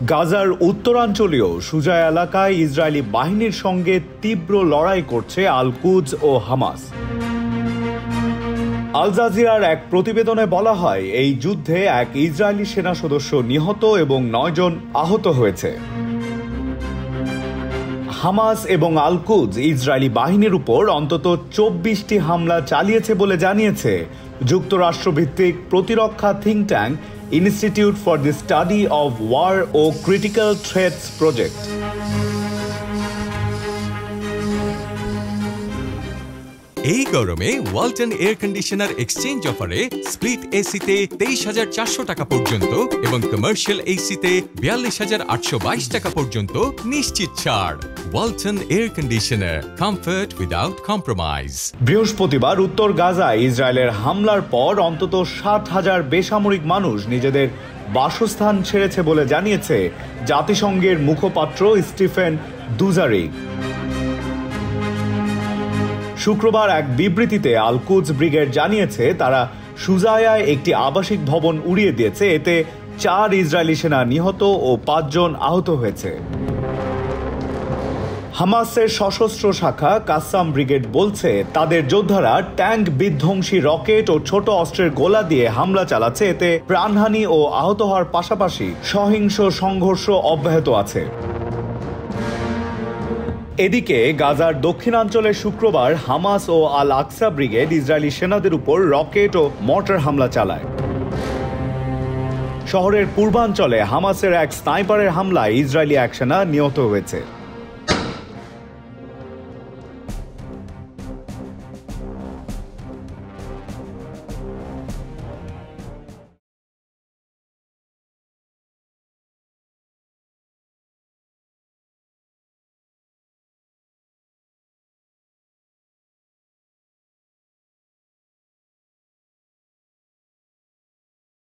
গাজার উত্তরাঞ্চলীয় সুজা এলাকায় ইসরায়েলি বাহিনীর সঙ্গে তীব্র লড়াই করছে আল-কুদস ও হামাস। আল জাজিরার এক প্রতিবেদনে বলা হয়, এই যুদ্ধে এক ইসরায়েলি সেনা সদস্য নিহত এবং 9 জন আহত হয়েছে। হামাস এবং আল-কুদস ইসরায়েলি বাহিনীর উপর অন্তত 24টি হামলা চালিয়েছে বলে জানিয়েছে যুক্তরাষ্ট্রভিত্তিক প্রতিরক্ষা think tank institute for the study of war ও ক্রিটিক্যাল থ্রেটস প্রজেক্ট। এই গরমে ওয়ালটন এয়ার কন্ডিশনার এক্সচেঞ্জ অফারে স্প্লিট এসিতে 23,400 টাকা পর্যন্ত এবং কমার্শিয়াল এসিতে 42,822 টাকা পর্যন্ত নিশ্চিত ছাড়। Walton air conditioner, comfort without compromise. বৃহস্পতিবার উত্তর গাজায় ইসরায়েলের হামলার পর অন্তত 60,000 বেসামরিক মানুষ নিজেদের বাসস্থান ছেড়েছে বলে জানিয়েছে জাতিসংঘের মুখপাত্র স্টিফেন দুজারিক। শুক্রবার এক বিবৃতিতে আল-কুদস ব্রিগেড জানিয়েছে তারা সুজায়ায় একটি আবাসিক ভবন উড়িয়ে দিয়েছে। এতে 4 ইসরায়েলি সেনা নিহত ও 5 জন আহত হয়েছে। হামাসের সশস্ত্র শাখা কাসাম ব্রিগেড বলছে তাদের যোদ্ধারা ট্যাঙ্ক বিধ্বংসী রকেট ও ছোট অস্ত্রের গোলা দিয়ে হামলা চালাচ্ছে। এতে প্রাণহানি ও আহত হওয়ার পাশাপাশি সহিংস সংঘর্ষ অব্যাহত আছে। এদিকে গাজার দক্ষিণাঞ্চলে শুক্রবার হামাস ও আল আকসা ব্রিগেড ইসরায়েলি সেনাদের উপর রকেট ও মর্টার হামলা চালায়। শহরের পূর্বাঞ্চলে হামাসের এক স্নাইপারের হামলায় ইসরায়েলি এক সেনা নিহত হয়েছে।